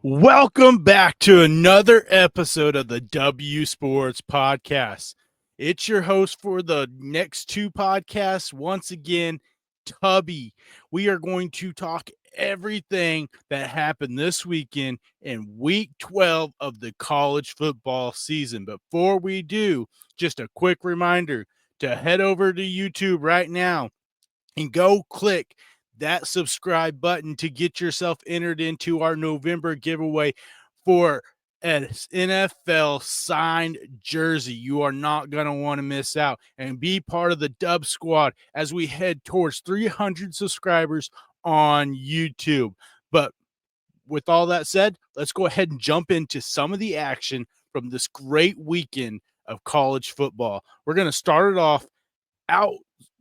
Welcome back to another episode of the W Sports Podcast. It's your host for the next two podcasts, once again, Tubby. We are going to talk everything that happened this weekend in week 12 of the college football season. Before we do, just a quick reminder to head over to YouTube right now and go click that subscribe button to get yourself entered into our November giveaway for an NFL signed jersey. You are not going to want to miss out and be part of the Dub Squad as we head towards 300 subscribers on YouTube. But with all that said, let's go ahead and jump into some of the action from this great weekend of college football. We're going to start it off out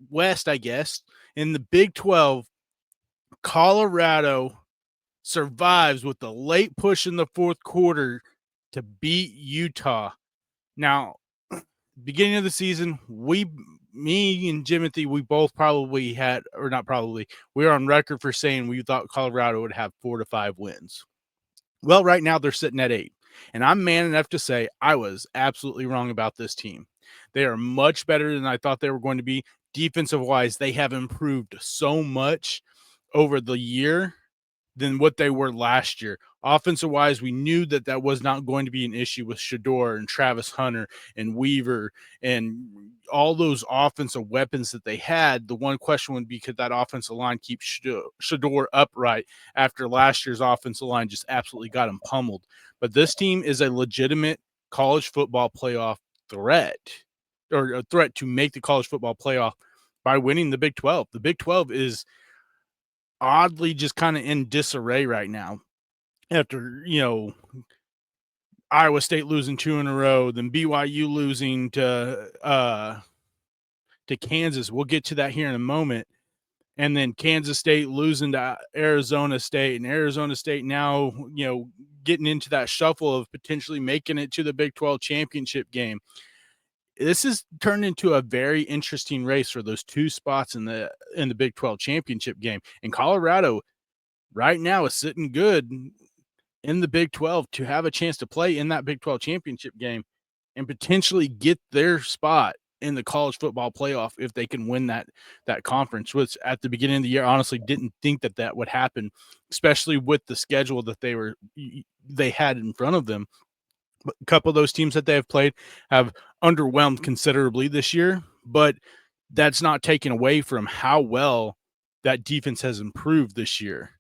west, I guess, in the Big 12. Colorado survives with the late push in the fourth quarter to beat Utah. Now, beginning of the season, me and Jimothy, we both probably had, or not probably, we were on record for saying we thought Colorado would have 4 to 5 wins. Well, right now they're sitting at 8. And I'm man enough to say I was absolutely wrong about this team. They are much better than I thought they were going to be. Defensive-wise, they have improved so much over the year than what they were last year. Offensive-wise, we knew that was not going to be an issue with Shedeur and Travis Hunter and Weaver and all those offensive weapons that they had. The one question would be, could that offensive line keep Shedeur upright after last year's offensive line just absolutely got him pummeled? But this team is a legitimate college football playoff threat, or a threat to make the college football playoff by winning the Big 12. The Big 12 is oddly just kind of in disarray right now after, Iowa State losing 2 in a row, then BYU losing to Kansas. We'll get to that here in a moment. And then Kansas State losing to Arizona State, and Arizona State now, getting into that shuffle of potentially making it to the Big 12 championship game. This has turned into a very interesting race for those two spots in the Big 12 championship game. And Colorado right now is sitting good in the Big 12 to have a chance to play in that Big 12 championship game and potentially get their spot in the college football playoff if they can win that conference, which at the beginning of the year, honestly didn't think that would happen, especially with the schedule that they had in front of them. A couple of those teams that they have played have underwhelmed considerably this year, but that's not taken away from how well that defense has improved this year.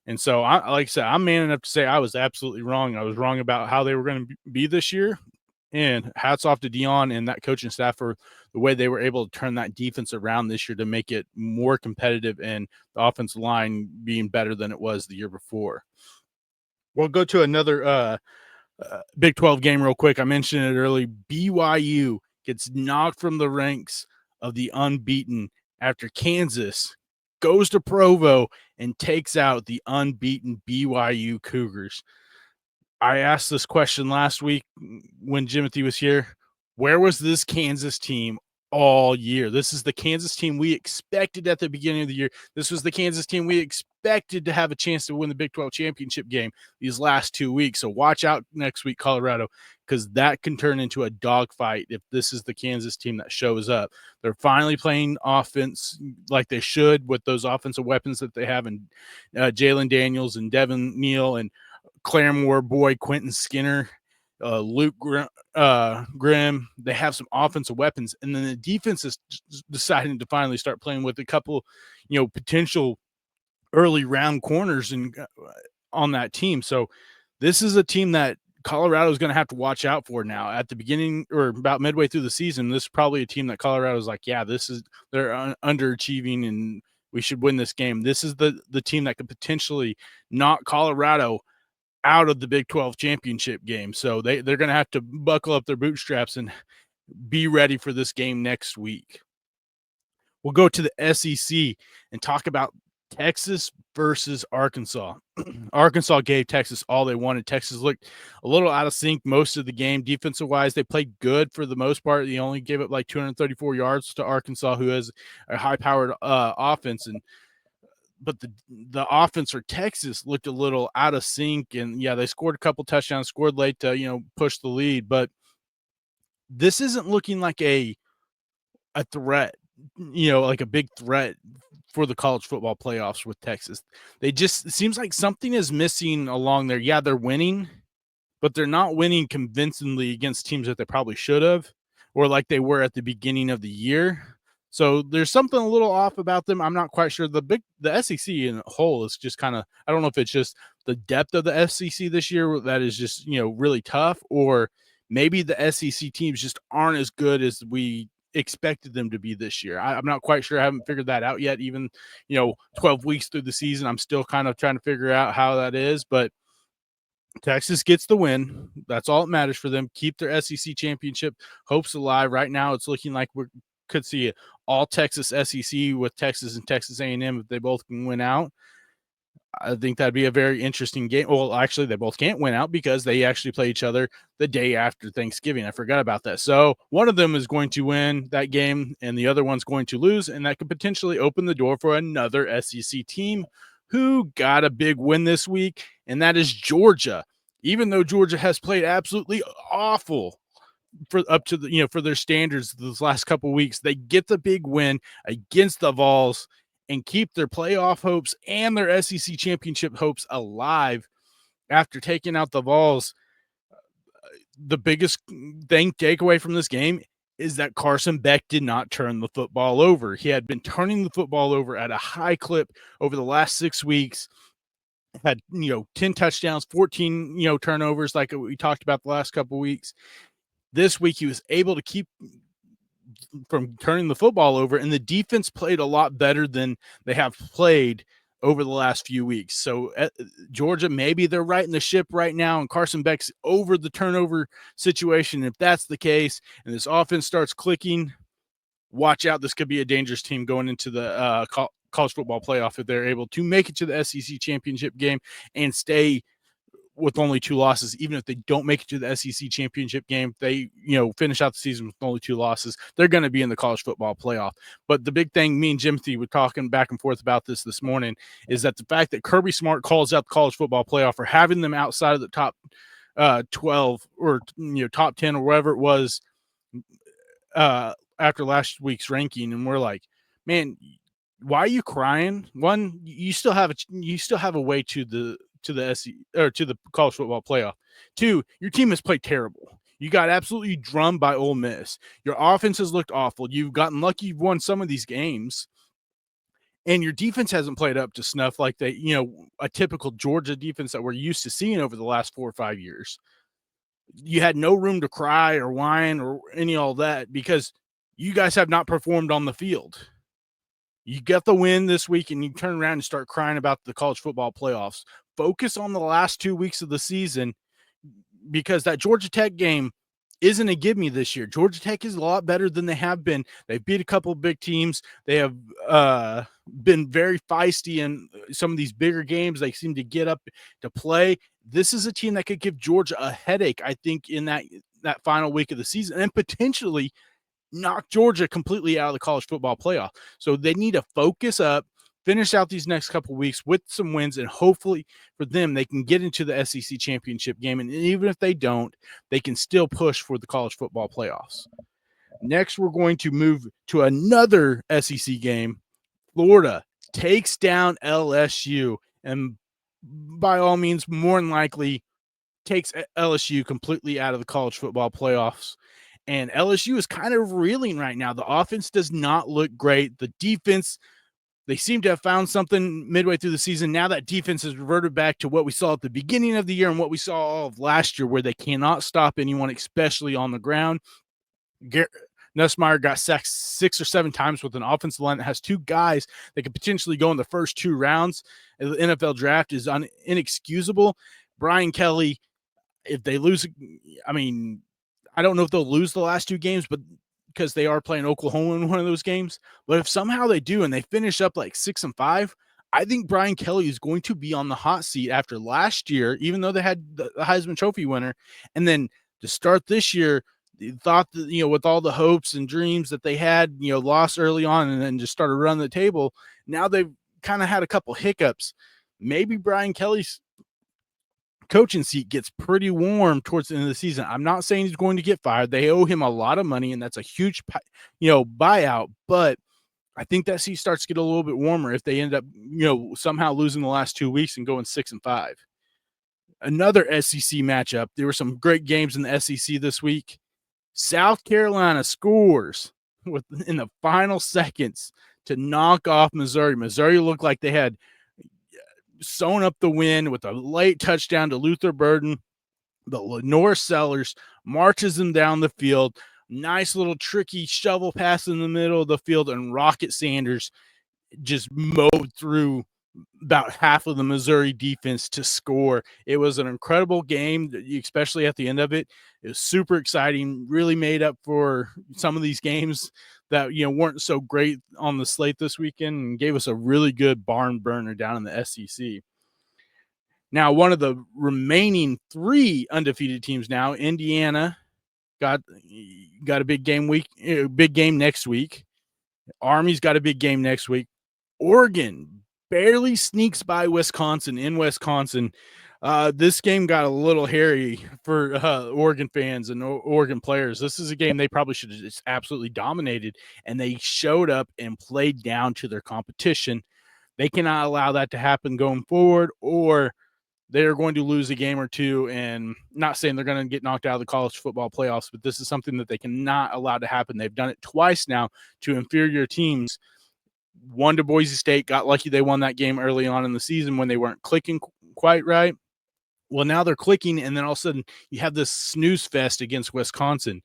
And so, like I said, I'm man enough to say I was absolutely wrong. I was wrong about how they were going to be this year. And hats off to Dion and that coaching staff for the way they were able to turn that defense around this year to make it more competitive and the offensive line being better than it was the year before. We'll go to another Big 12 game real quick. I mentioned it early. BYU gets knocked from the ranks of the unbeaten after Kansas goes to Provo and takes out the unbeaten BYU Cougars. I asked this question last week when Jimothy was here. Where was this Kansas team all year? This is the Kansas team we expected at the beginning of the year. This was the Kansas team we expected to have a chance to win the Big 12 championship game these last 2 weeks. So watch out next week, Colorado, because that can turn into a dogfight if this is the Kansas team that shows up. They're finally playing offense like they should with those offensive weapons that they have in Jalen Daniels and Devin Neal and Claremore boy Quentin Skinner, Luke Grimm. They have some offensive weapons, and then the defense is deciding to finally start playing with a couple, potential early round corners on that team. So this is a team that Colorado is going to have to watch out for now. At the beginning or about midway through the season, this is probably a team that Colorado is like, yeah, they're underachieving and we should win this game. This is the team that could potentially knock Colorado out of the Big 12 championship game. So they're going to have to buckle up their bootstraps and be ready for this game next week. We'll go to the SEC and talk about Texas versus Arkansas. Arkansas gave Texas all they wanted. Texas looked a little out of sync most of the game. Defensive-wise, they played good for the most part. They only gave up like 234 yards to Arkansas, who has a high-powered offense. And but the offense for Texas looked a little out of sync. And yeah, they scored a couple touchdowns, scored late to push the lead, but this isn't looking like a threat, like a big threat for the college football playoffs with Texas. It seems like something is missing along there. Yeah, they're winning, but they're not winning convincingly against teams that they probably should have, or like they were at the beginning of the year. So there's something a little off about them. I'm not quite sure. The SEC in a whole is just kind of, I don't know if it's just the depth of the SEC this year that is just really tough, or maybe the SEC teams just aren't as good as we expected them to be this year. I'm not quite sure. I haven't figured that out yet. Even 12 weeks through the season, I'm still kind of trying to figure out how that is, but Texas gets the win. That's all that matters for them. Keep their SEC championship hopes alive. Right now, it's looking like we could see it all Texas SEC with Texas and Texas A&M if they both can win out. I think that'd be a very interesting game. Well, actually, they both can't win out because they actually play each other the day after Thanksgiving. I forgot about that. So one of them is going to win that game and the other one's going to lose, and that could potentially open the door for another SEC team who got a big win this week, and that is Georgia. Even though Georgia has played absolutely awful for up to the for their standards those last couple of weeks, they get the big win against the Vols and keep their playoff hopes and their SEC championship hopes alive after taking out the Vols. The biggest takeaway from this game is that Carson Beck did not turn the football over. He had been turning the football over at a high clip over the last 6 weeks. Had 10 touchdowns, 14 turnovers, like we talked about the last couple of weeks. This week he was able to keep from turning the football over, and the defense played a lot better than they have played over the last few weeks. So Georgia, maybe they're right in the ship right now, and Carson Beck's over the turnover situation. If that's the case, and this offense starts clicking, watch out. This could be a dangerous team going into the college football playoff if they're able to make it to the SEC championship game and stay with only 2 losses. Even if they don't make it to the SEC championship game, they finish out the season with only 2 losses, they're going to be in the college football playoff. But the big thing, me and Jimothy were talking back and forth about this morning, is that the fact that Kirby Smart calls out the college football playoff for having them outside of the top 12 or top 10 or whatever it was after last week's ranking, and we're like, man, why are you crying? One, you still have a way to the SEC or to the college football playoff. 2, your team has played terrible. You got absolutely drummed by Ole Miss. Your offense has looked awful. You've gotten lucky. You've won some of these games, and your defense hasn't played up to snuff like a typical Georgia defense that we're used to seeing over the last 4 or 5 years. You had no room to cry or whine or any all that because you guys have not performed on the field. You get the win this week and you turn around and start crying about the college football playoffs. Focus on the last 2 weeks of the season, because that Georgia Tech game isn't a give me this year. Georgia Tech is a lot better than they have been. They've beat a couple of big teams. They have been very feisty in some of these bigger games. They seem to get up to play. This is a team that could give Georgia a headache, I think, in that final week of the season, and potentially knock Georgia completely out of the college football playoff. So they need to focus up, finish out these next couple of weeks with some wins, and hopefully for them, they can get into the SEC championship game. And even if they don't, they can still push for the college football playoffs. Next, we're going to move to another SEC game. Florida takes down LSU, and by all means, more than likely takes LSU completely out of the college football playoffs. And LSU is kind of reeling right now. The offense does not look great. The defense, they seem to have found something midway through the season. Now that defense has reverted back to what we saw at the beginning of the year and what we saw all of last year, where they cannot stop anyone, especially on the ground. Nussmeier got sacked 6 or 7 times with an offensive line that has 2 guys that could potentially go in the first 2 rounds. The NFL draft is inexcusable. Brian Kelly, if they lose, I don't know if they'll lose the last 2 games, but because they are playing Oklahoma in one of those games. But if somehow they do and they finish up like 6-5, I think Brian Kelly is going to be on the hot seat after last year, even though they had the Heisman Trophy winner. And then to start this year, they thought that, with all the hopes and dreams that they had, lost early on and then just started running the table. Now they've kind of had a couple hiccups. Maybe Brian Kelly's coaching seat gets pretty warm towards the end of the season. I'm not saying he's going to get fired. They owe him a lot of money, and that's a huge, buyout. But I think that seat starts to get a little bit warmer if they end up, somehow losing the last 2 weeks and going 6-5. Another SEC matchup. There were some great games in the SEC this week. South Carolina scores in the final seconds to knock off Missouri. Missouri looked like they had sewn up the win with a late touchdown to Luther Burden. The Lenore Sellers marches them down the field. Nice little tricky shovel pass in the middle of the field, and Rocket Sanders just mowed through about half of the Missouri defense to score. It was an incredible game, especially at the end of it. It was super exciting, really made up for some of these games that weren't so great on the slate this weekend, and gave us a really good barn burner down in the SEC. Now, one of the remaining 3 undefeated teams now, Indiana, got a big game next week. Army's got a big game next week. Oregon barely sneaks by Wisconsin in Wisconsin. This game got a little hairy for Oregon fans and Oregon players. This is a game they probably should have just absolutely dominated, and they showed up and played down to their competition. They cannot allow that to happen going forward, or they're going to lose a game or two. And not saying they're going to get knocked out of the college football playoffs, but this is something that they cannot allow to happen. They've done it twice now to inferior teams. One to Boise State, got lucky they won that game early on in the season when they weren't clicking quite right. Well, now they're clicking, and then all of a sudden you have this snooze fest against Wisconsin.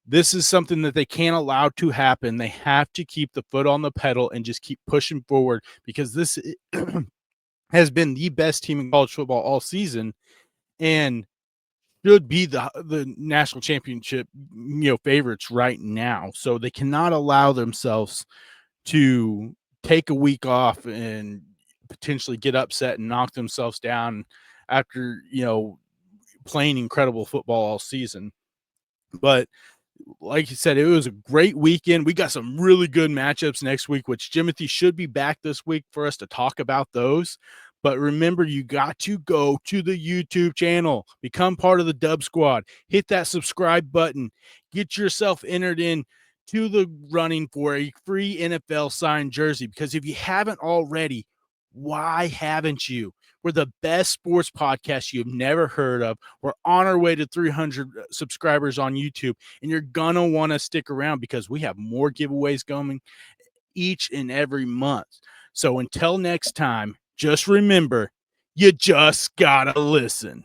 This is something that they can't allow to happen. They have to keep the foot on the pedal and just keep pushing forward, because this has been the best team in college football all season and should be the national championship favorites right now. So they cannot allow themselves to take a week off and potentially get upset and knock themselves down after playing incredible football all season. But like you said, it was a great weekend. We got some really good matchups next week, which Jimothy should be back this week for us to talk about those. But remember, you got to go to the YouTube channel, become part of the Dub Squad, hit that subscribe button, get yourself entered in to the running for a free NFL signed jersey. Because if you haven't already, why haven't you? We're the best sports podcast you've never heard of. We're on our way to 300 subscribers on YouTube, and you're going to want to stick around because we have more giveaways going each and every month. So until next time, just remember, you just got to listen.